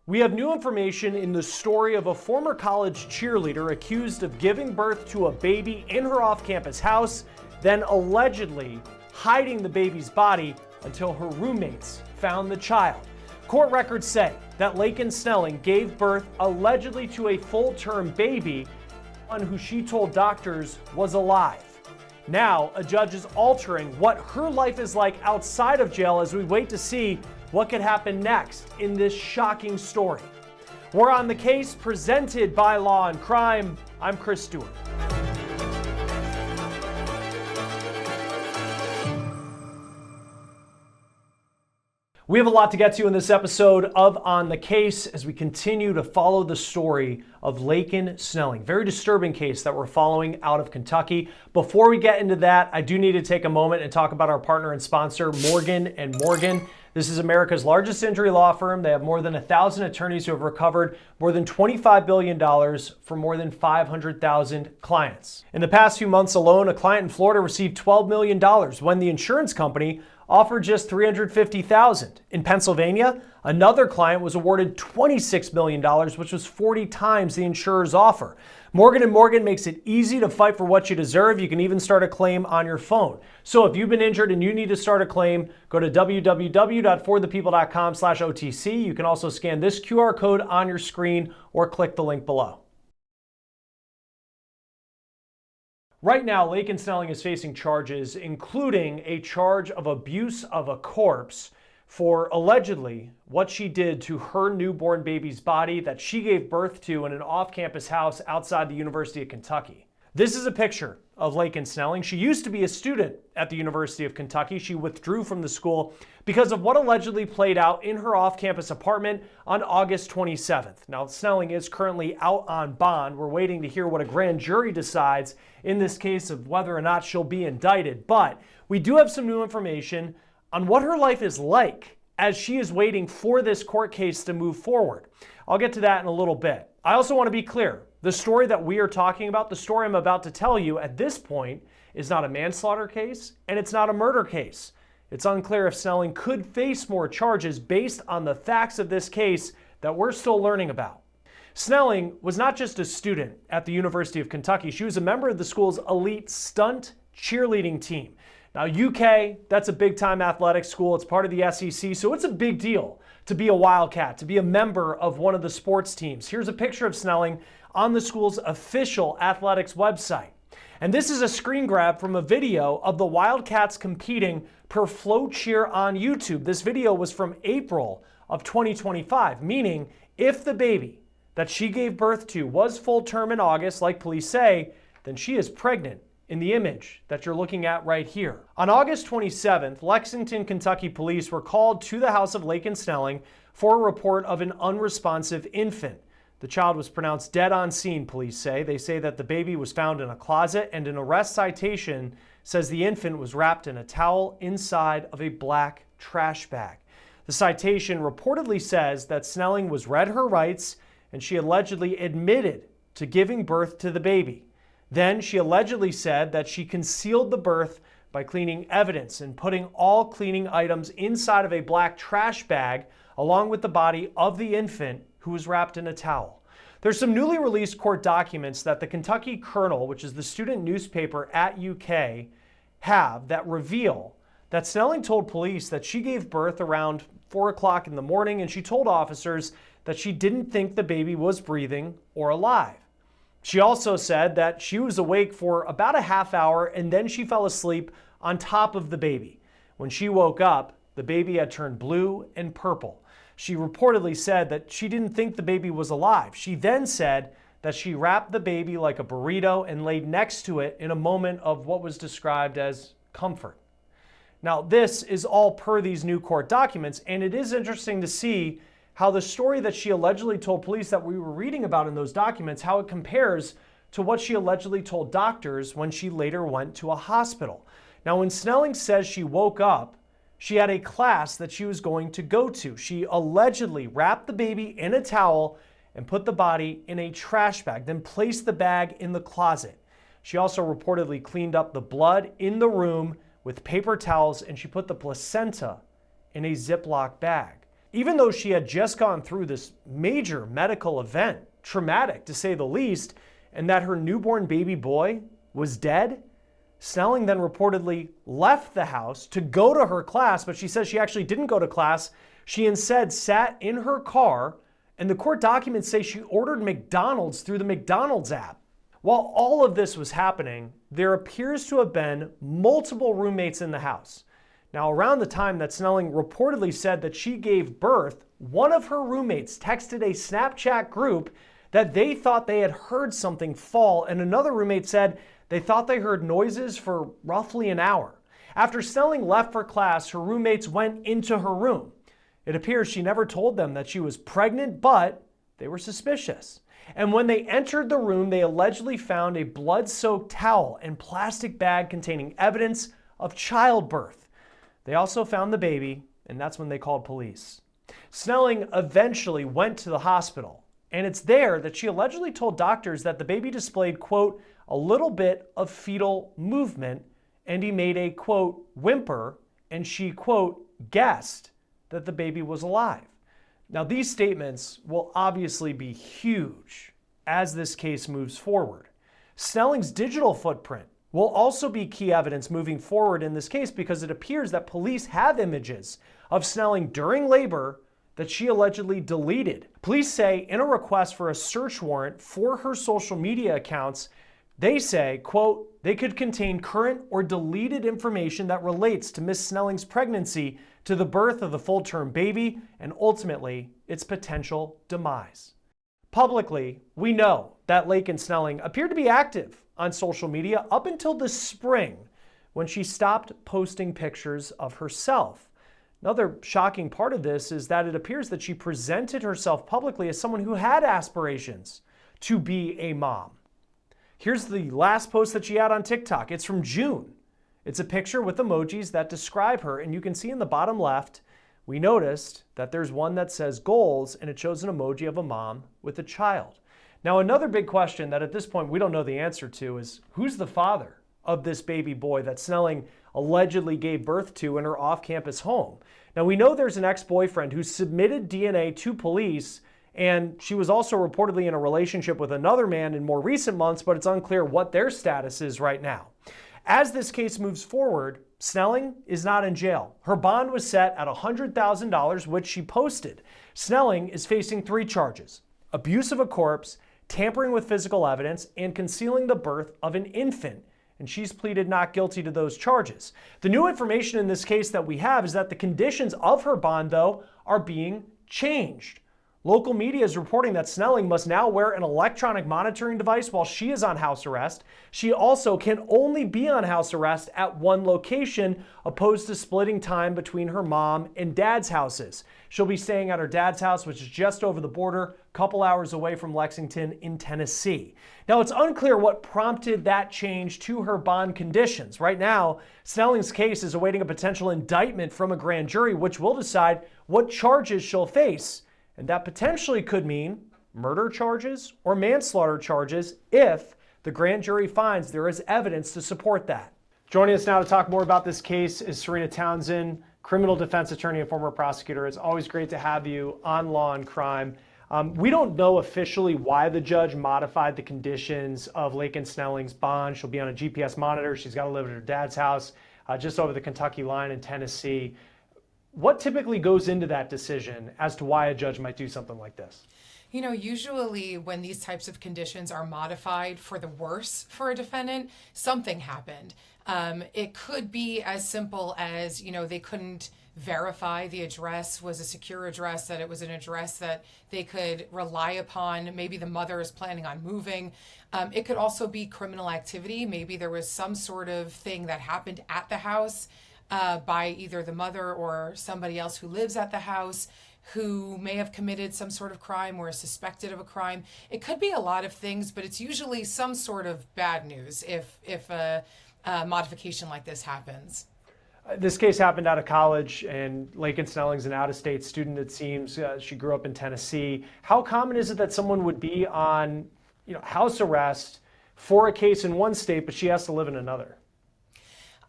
We have new information in the story of a former college cheerleader accused of giving birth to a baby in her off-campus house, then allegedly hiding the baby's body until her roommates found the child. Court records say that Laken Snelling gave birth allegedly to a full-term baby, one who she told doctors was alive. Now, a judge is altering what her life is like outside of jail as we wait to see what could happen next in this shocking story. We're on the case presented by Law&Crime. I'm Stewart. We have a lot to get to in this episode of On the Case as we continue to follow the story of Laken Snelling. Very disturbing case that we're following out of Kentucky. Before we get into that, I do need to take a moment and talk about our partner and sponsor, Morgan & Morgan. This is America's largest injury law firm. They have more than 1,000 attorneys who have recovered more than $25 billion for more than 500,000 clients. In the past few months alone, a client in Florida received $12 million when the insurance company offered just $350,000. In Pennsylvania, another client was awarded $26 million, which was 40 times the insurer's offer. Morgan & Morgan makes it easy to fight for what you deserve. You can even start a claim on your phone. So if you've been injured and you need to start a claim, go to www.forthepeople.com/OTC. You can also scan this QR code on your screen or click the link below. Right now, Laken Snelling is facing charges, including a charge of abuse of a corpse for allegedly what she did to her newborn baby's body that she gave birth to in an off-campus house outside the University of Kentucky. This is a picture of Laken Snelling. She used to be a student at the University of Kentucky. She withdrew from the school because of what allegedly played out in her off-campus apartment on August 27th. Now, Snelling is currently out on bond. We're waiting to hear what a grand jury decides in this case of whether or not she'll be indicted. But we do have some new information on what her life is like as she is waiting for this court case to move forward. I'll get to that in a little bit. I also want to be clear. The story that we are talking about, the story I'm about to tell you at this point, is not a manslaughter case and it's not a murder case. It's unclear if Snelling could face more charges based on the facts of this case that we're still learning about. Snelling was not just a student at the University of Kentucky. She was a member of the school's elite stunt cheerleading team. Now, UK, that's a big-time athletics school. It's part of the SEC, so it's a big deal to be a Wildcat, to be a member of one of the sports teams. Here's a picture of Snelling on the school's official athletics website. And this is a screen grab from a video of the Wildcats competing per flow cheer on YouTube. This video was from April of 2025, meaning if the baby that she gave birth to was full term in August, like police say, then she is pregnant in the image that you're looking at right here. On August 27th, Lexington, Kentucky police were called to the house of Laken Snelling for a report of an unresponsive infant. The child was pronounced dead on scene, police say. They say that the baby was found in a closet, and an arrest citation says the infant was wrapped in a towel inside of a black trash bag. The citation reportedly says that Snelling was read her rights and she allegedly admitted to giving birth to the baby. Then she allegedly said that she concealed the birth by cleaning evidence and putting all cleaning items inside of a black trash bag along with the body of the infant who was wrapped in a towel. There's some newly released court documents that the Kentucky Kernel, which is the student newspaper at UK, have that reveal that Snelling told police that she gave birth around 4 o'clock in the morning, and she told officers that she didn't think the baby was breathing or alive. She also said that she was awake for about a half hour and then she fell asleep on top of the baby. When she woke up, the baby had turned blue and purple. She reportedly said that she didn't think the baby was alive. She then said that she wrapped the baby like a burrito and laid next to it in a moment of what was described as comfort. Now, this is all per these new court documents, and it is interesting to see how the story that she allegedly told police that we were reading about in those documents, how it compares to what she allegedly told doctors when she later went to a hospital. Now, when Snelling says she woke up, she had a class that she was going to go to. She allegedly wrapped the baby in a towel and put the body in a trash bag, then placed the bag in the closet. She also reportedly cleaned up the blood in the room with paper towels, and she put the placenta in a Ziploc bag. Even though she had just gone through this major medical event, traumatic to say the least, and that her newborn baby boy was dead, Snelling then reportedly left the house to go to her class, but she says she actually didn't go to class. She instead sat in her car, and the court documents say she ordered McDonald's through the McDonald's app. While all of this was happening, there appears to have been multiple roommates in the house. Now, around the time that Snelling reportedly said that she gave birth, one of her roommates texted a Snapchat group that they thought they had heard something fall, and another roommate said they thought they heard noises for roughly an hour. After Snelling left for class, her roommates went into her room. It appears she never told them that she was pregnant, but they were suspicious. And when they entered the room, they allegedly found a blood-soaked towel and plastic bag containing evidence of childbirth. They also found the baby, and that's when they called police. Snelling eventually went to the hospital, and it's there that she allegedly told doctors that the baby displayed, quote, a little bit of fetal movement, and he made a, quote, whimper, and she, quote, guessed that the baby was alive. Now, these statements will obviously be huge as this case moves forward. Snelling's digital footprint will also be key evidence moving forward in this case because it appears that police have images of Snelling during labor that she allegedly deleted. Police say in a request for a search warrant for her social media accounts, they say, quote, they could contain current or deleted information that relates to Miss Snelling's pregnancy to the birth of the full-term baby and ultimately its potential demise. Publicly, we know that Laken Snelling appeared to be active on social media up until the spring when she stopped posting pictures of herself. Another shocking part of this is that it appears that she presented herself publicly as someone who had aspirations to be a mom. Here's the last post that she had on TikTok. It's from June. It's a picture with emojis that describe her, and you can see in the bottom left, we noticed that there's one that says goals, and it shows an emoji of a mom with a child. Now, another big question that at this point we don't know the answer to is who's the father of this baby boy that Snelling allegedly gave birth to in her off-campus home? Now, we know there's an ex-boyfriend who submitted DNA to police, and she was also reportedly in a relationship with another man in more recent months, but it's unclear what their status is right now. As this case moves forward, Snelling is not in jail. Her bond was set at $100,000, which she posted. Snelling is facing 3 charges: abuse of a corpse, tampering with physical evidence, and concealing the birth of an infant. And she's pleaded not guilty to those charges. The new information in this case that we have is that the conditions of her bond, though, are being changed. Local media is reporting that Snelling must now wear an electronic monitoring device while she is on house arrest. She also can only be on house arrest at one location, opposed to splitting time between her mom and dad's houses. She'll be staying at her dad's house, which is just over the border, a couple hours away from Lexington in Tennessee. Now, it's unclear what prompted that change to her bond conditions. Right now, Snelling's case is awaiting a potential indictment from a grand jury, which will decide what charges she'll face. And that potentially could mean murder charges or manslaughter charges if the grand jury finds there is evidence to support that. Joining us now to talk more about this case is Serena Townsend, criminal defense attorney and former prosecutor. It's always great to have you on Law and Crime. We don't know officially why the judge modified the conditions of Laken Snelling's bond. She'll be on a GPS monitor. She's got to live at her dad's house just over the Kentucky line in Tennessee. What typically goes into that decision as to why a judge might do something like this? You know, usually when these types of conditions are modified for the worse for a defendant, something happened. It could be as simple as, they couldn't verify the address was a secure address, that it was an address that they could rely upon. Maybe the mother is planning on moving. It could also be criminal activity. Maybe there was some sort of thing that happened at the house by either the mother or somebody else who lives at the house who may have committed some sort of crime or is suspected of a crime. It could be a lot of things, but it's usually some sort of bad news if a modification like this happens. This case happened out of college, and Laken Snelling's an out-of-state student, it seems. She grew up in Tennessee. How common is it that someone would be on house arrest for a case in one state, but she has to live in another?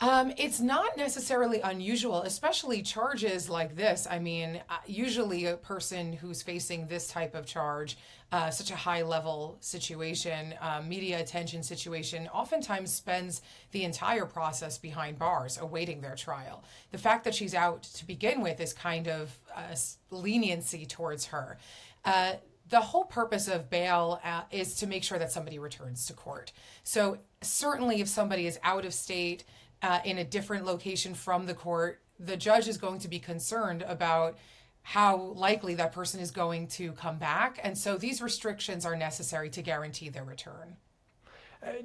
It's not necessarily unusual, especially charges like this. I mean, usually a person who's facing this type of charge, such a high level situation, media attention situation, oftentimes spends the entire process behind bars awaiting their trial. The fact that she's out to begin with is kind of leniency towards her. The whole purpose of bail is to make sure that somebody returns to court. So certainly if somebody is out of state, in a different location from the court, the judge is going to be concerned about how likely that person is going to come back. And so these restrictions are necessary to guarantee their return.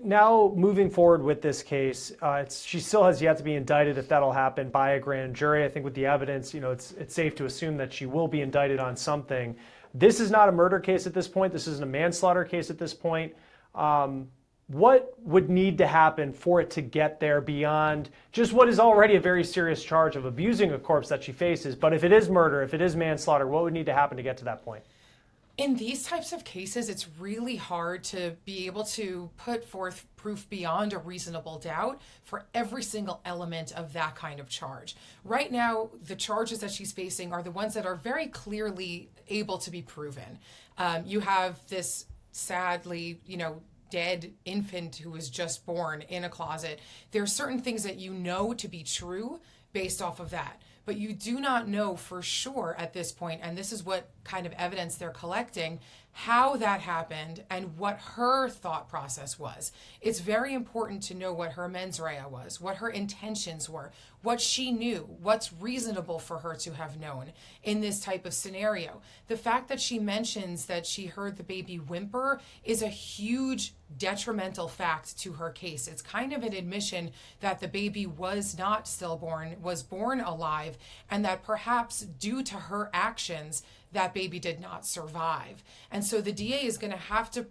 Now, moving forward with this case, she still has yet to be indicted, if that'll happen, by a grand jury. I think with the evidence, it's safe to assume that she will be indicted on something. This is not a murder case at this point. This isn't a manslaughter case at this point. What would need to happen for it to get there beyond just what is already a very serious charge of abusing a corpse that she faces? But if it is murder, if it is manslaughter, what would need to happen to get to that point? In these types of cases, it's really hard to be able to put forth proof beyond a reasonable doubt for every single element of that kind of charge. Right now, the charges that she's facing are the ones that are very clearly able to be proven. You have this sadly, dead infant who was just born in a closet. There are certain things that you know to be true based off of that, but you do not know for sure at this point, and this is what kind of evidence they're collecting, how that happened and what her thought process was. It's very important to know what her mens rea was, what her intentions were, what she knew, what's reasonable for her to have known in this type of scenario. The fact that she mentions that she heard the baby whimper is a huge detrimental fact to her case. It's kind of an admission that the baby was not stillborn, was born alive, and that perhaps due to her actions, that baby did not survive. And so the DA is going to have to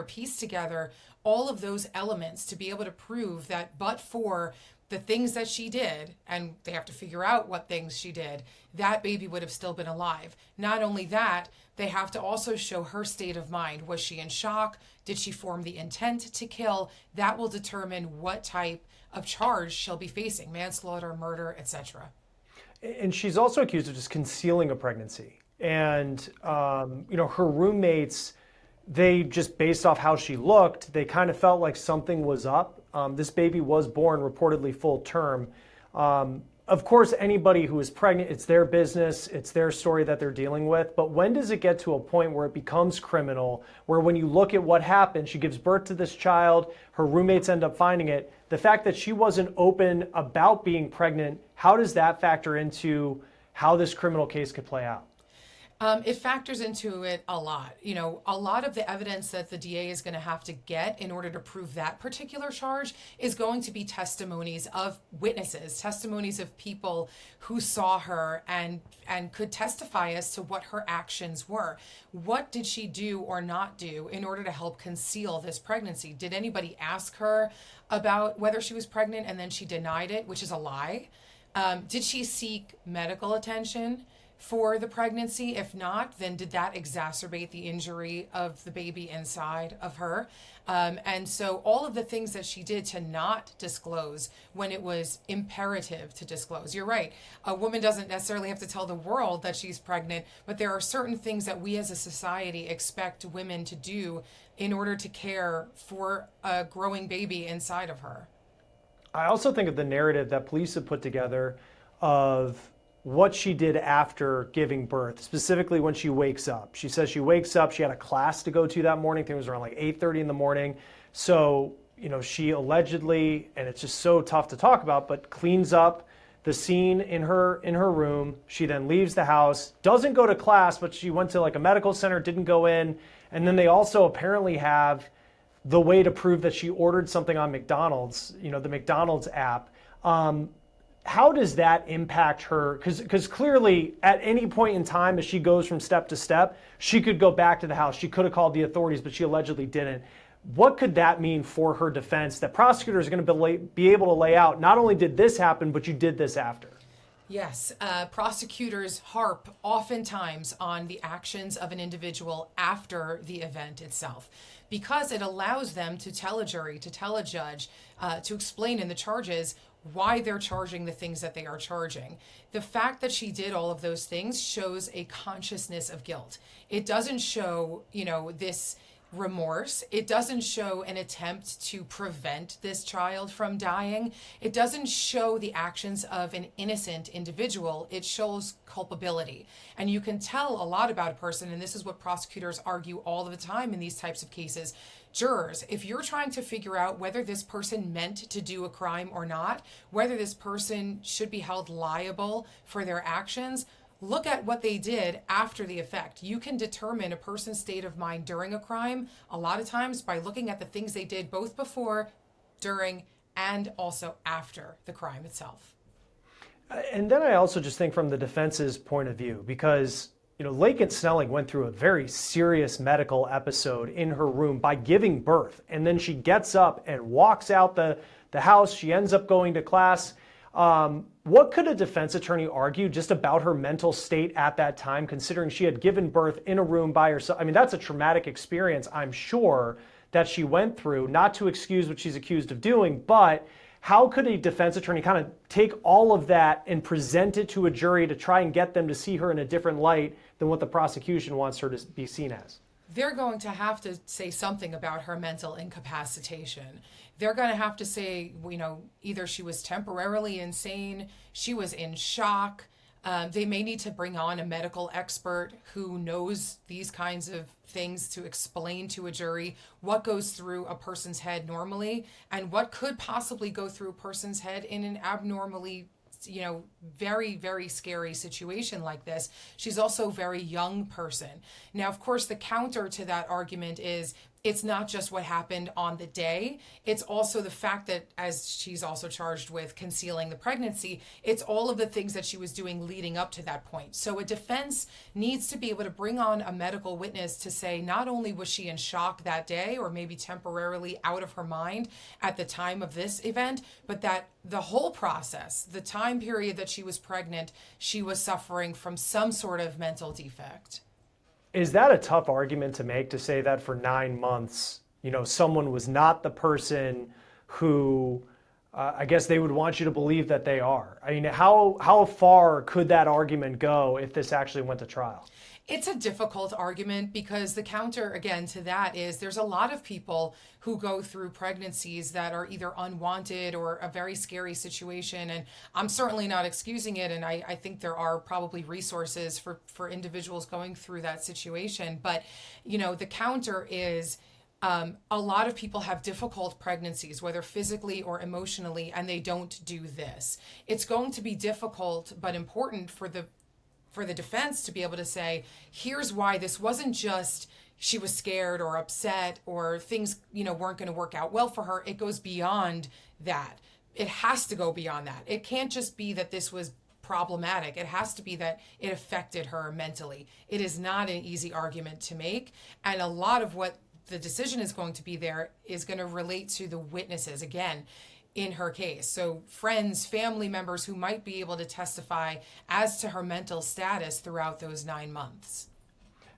piece together all of those elements to be able to prove that but for the things that she did, and they have to figure out what things she did, that baby would have still been alive. Not only that, they have to also show her state of mind. Was she in shock? Did she form the intent to kill? That will determine what type of charge she'll be facing, manslaughter, murder, etc. And she's also accused of just concealing a pregnancy. And, her roommates, they just based off how she looked, they kind of felt like something was up. This baby was born reportedly full term. Of course, anybody who is pregnant, it's their business, it's their story that they're dealing with. But when does it get to a point where it becomes criminal, where when you look at what happened, she gives birth to this child, her roommates end up finding it. The fact that she wasn't open about being pregnant, how does that factor into how this criminal case could play out? It factors into it a lot. A lot of the evidence that the DA is going to have to get in order to prove that particular charge is going to be testimonies of witnesses, testimonies of people who saw her and could testify as to what her actions were. What did she do or not do in order to help conceal this pregnancy? Did anybody ask her about whether she was pregnant and then she denied it, which is a lie? Did she seek medical attention for the pregnancy? If not, then did that exacerbate the injury of the baby inside of her? And so all of the things that she did to not disclose when it was imperative to disclose. You're right. A woman doesn't necessarily have to tell the world that she's pregnant, but there are certain things that we as a society expect women to do in order to care for a growing baby inside of her. I also think of the narrative that police have put together of what she did after giving birth, specifically when she wakes up. She says she wakes up, she had a class to go to that morning. I think it was around like 8:30 in the morning. So, she allegedly, and it's just so tough to talk about, but cleans up the scene in her room. She then leaves the house, doesn't go to class, but she went to like a medical center, didn't go in. And then they also apparently have the way to prove that she ordered something on McDonald's, the McDonald's app. How does that impact her? Because clearly at any point in time, as she goes from step to step, she could go back to the house. She could have called the authorities, but she allegedly didn't. What could that mean for her defense that prosecutors are going to be able to lay out, not only did this happen, but you did this after? Yes, prosecutors harp oftentimes on the actions of an individual after the event itself because it allows them to tell a jury, to tell a judge, to explain in the charges why they're charging the things that they are charging. The fact that she did all of those things shows a consciousness of guilt. It doesn't show, this remorse. It doesn't show an attempt to prevent this child from dying. It doesn't show the actions of an innocent individual. It shows culpability. And you can tell a lot about a person, and this is what prosecutors argue all of the time in these types of cases. Jurors, if you're trying to figure out whether this person meant to do a crime or not, whether this person should be held liable for their actions, look at what they did after the effect. You can determine a person's state of mind during a crime a lot of times by looking at the things they did both before, during, and also after the crime itself. And then I also just think from the defense's point of view, because Laken Snelling went through a very serious medical episode in her room by giving birth, and then she gets up and walks out the house. She ends up going to class. What could a defense attorney argue just about her mental state at that time, considering she had given birth in a room by herself? I mean, that's a traumatic experience, I'm sure, that she went through, not to excuse what she's accused of doing, but how could a defense attorney kind of take all of that and present it to a jury to try and get them to see her in a different light than what the prosecution wants her to be seen as? They're going to have to say something about her mental incapacitation. They're going to have to say, either she was temporarily insane, she was in shock. They may need to bring on a medical expert who knows these kinds of things to explain to a jury what goes through a person's head normally and what could possibly go through a person's head in an abnormally very, very scary situation like this. She's also a very young person. Now, of course, the counter to that argument is it's not just what happened on the day. It's also the fact that, as she's also charged with concealing the pregnancy, it's all of the things that she was doing leading up to that point. So a defense needs to be able to bring on a medical witness to say not only was she in shock that day or maybe temporarily out of her mind at the time of this event, but that the whole process, the time period that she was pregnant, she was suffering from some sort of mental defect. Is that a tough argument to make, to say that for 9 months, someone was not the person who I guess they would want you to believe that they are? I mean, how far could that argument go if this actually went to trial? It's a difficult argument because the counter, again, to that is there's a lot of people who go through pregnancies that are either unwanted or a very scary situation. And I'm certainly not excusing it. And I think there are probably resources for individuals going through that situation. But, the counter is a lot of people have difficult pregnancies, whether physically or emotionally, and they don't do this. It's going to be difficult but important for the defense to be able to say, here's why this wasn't just she was scared or upset or things, weren't going to work out well for her. It goes beyond that. It has to go beyond that. It can't just be that this was problematic. It has to be that it affected her mentally. It is not an easy argument to make. And a lot of what the decision is going to be there is going to relate to the witnesses, again, in her case. So friends, family members who might be able to testify as to her mental status throughout those 9 months.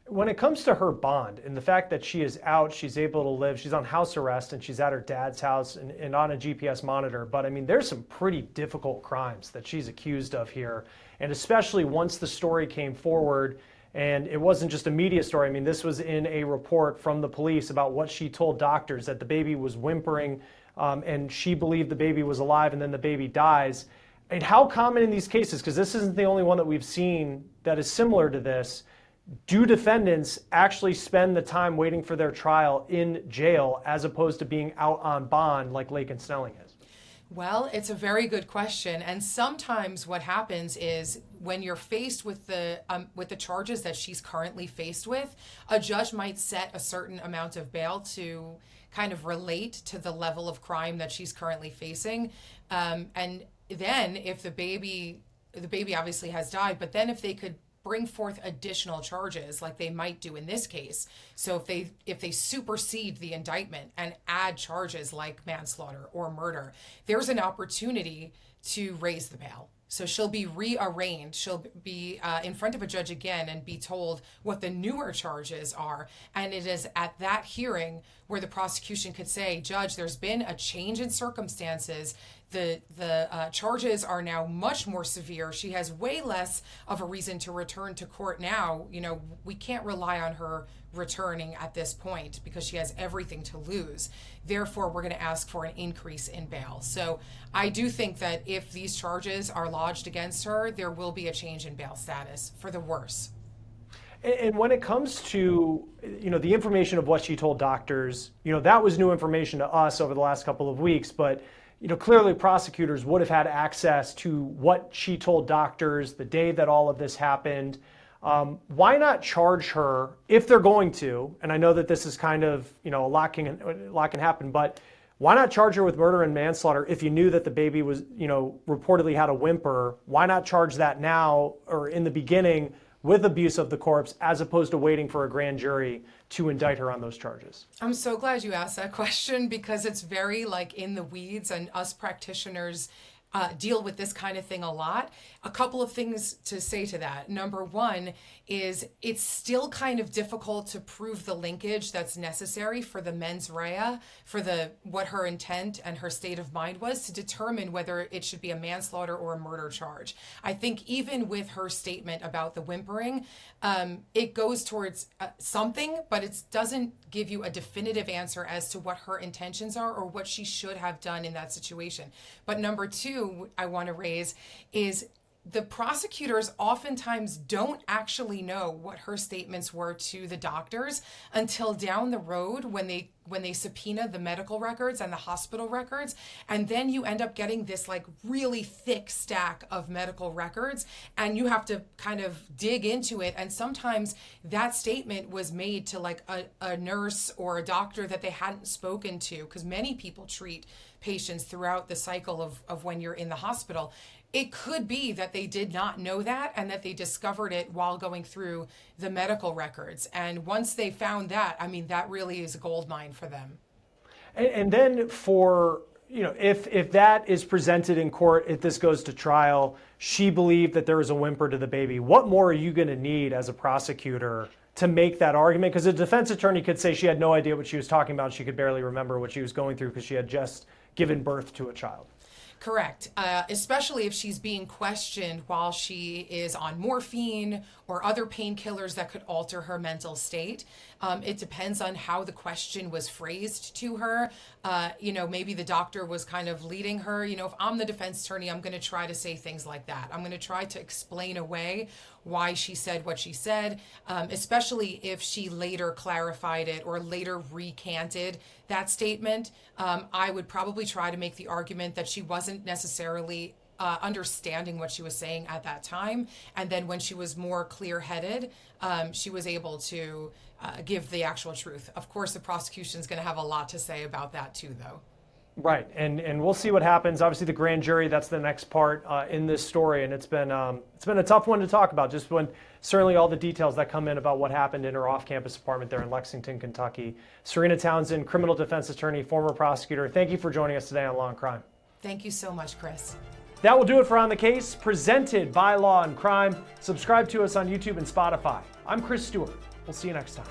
When it comes to her bond and the fact that she is out, she's able to live, she's on house arrest and she's at her dad's house and on a GPS monitor. But I mean, there's some pretty difficult crimes that she's accused of here. And especially once the story came forward, and it wasn't just a media story. I mean, this was in a report from the police about what she told doctors, that the baby was whimpering and she believed the baby was alive and then the baby dies. And how common in these cases, because this isn't the only one that we've seen that is similar to this, do defendants actually spend the time waiting for their trial in jail as opposed to being out on bond like Laken Snelling is? Well, it's a very good question. And sometimes what happens is when you're faced with the charges that she's currently faced with, a judge might set a certain amount of bail to kind of relate to the level of crime that she's currently facing. And then if the baby obviously has died, but then if they could bring forth additional charges like they might do in this case. So if they supersede the indictment and add charges like manslaughter or murder, there's an opportunity to raise the bail. So she'll be rearraigned. She'll be in front of a judge again and be told what the newer charges are. And it is at that hearing where the prosecution could say, Judge, there's been a change in circumstances. The charges are now much more severe. She has way less of a reason to return to court now. You know, we can't rely on her returning at this point because she has everything to lose. Therefore, we're going to ask for an increase in bail. So I do think that if these charges are lodged against her, there will be a change in bail status for the worse. And when it comes to, the information of what she told doctors, that was new information to us over the last couple of weeks, but clearly prosecutors would have had access to what she told doctors the day that all of this happened. Why not charge her if they're going to? And I know that this is kind of, a lot can happen, but why not charge her with murder and manslaughter if you knew that the baby was, reportedly had a whimper? Why not charge that now or in the beginning with abuse of the corpse as opposed to waiting for a grand jury to indict her on those charges? I'm so glad you asked that question because it's very in the weeds, and us practitioners deal with this kind of thing a lot. A couple of things to say to that. Number one is it's still kind of difficult to prove the linkage that's necessary for the mens rea, for what her intent and her state of mind was to determine whether it should be a manslaughter or a murder charge. I think even with her statement about the whimpering, it goes towards something, but it doesn't give you a definitive answer as to what her intentions are or what she should have done in that situation. But number two, I want to raise is the prosecutors oftentimes don't actually know what her statements were to the doctors until down the road when they subpoena the medical records and the hospital records. And then you end up getting this really thick stack of medical records and you have to kind of dig into it. And sometimes that statement was made to a nurse or a doctor that they hadn't spoken to, because many people treat patients throughout the cycle of when you're in the hospital. It could be that they did not know that and that they discovered it while going through the medical records. And once they found that, that really is a gold mine for them. And then for, if that is presented in court, if this goes to trial, she believed that there was a whimper to the baby. What more are you going to need as a prosecutor to make that argument? Because a defense attorney could say she had no idea what she was talking about. She could barely remember what she was going through because she had just given birth to a child. Correct. Especially if she's being questioned while she is on morphine or other painkillers that could alter her mental state. It depends on how the question was phrased to her. Maybe the doctor was kind of leading her. If I'm the defense attorney, I'm going to try to say things like that. I'm going to try to explain away why she said what she said, especially if she later clarified it or later recanted that statement. I would probably try to make the argument that she wasn't necessarily understanding what she was saying at that time. And then when she was more clear-headed, she was able to give the actual truth. Of course, the prosecution is going to have a lot to say about that too, though. Right, and we'll see what happens. Obviously, the grand jury, that's the next part in this story, and it's been a tough one to talk about, just when certainly all the details that come in about what happened in her off-campus apartment there in Lexington, Kentucky. Serena Townsend, criminal defense attorney, former prosecutor, thank you for joining us today on Law and Crime. Thank you so much, Chris. That will do it for On the Case, presented by Law and Crime. Subscribe to us on YouTube and Spotify. I'm Chris Stewart. We'll see you next time.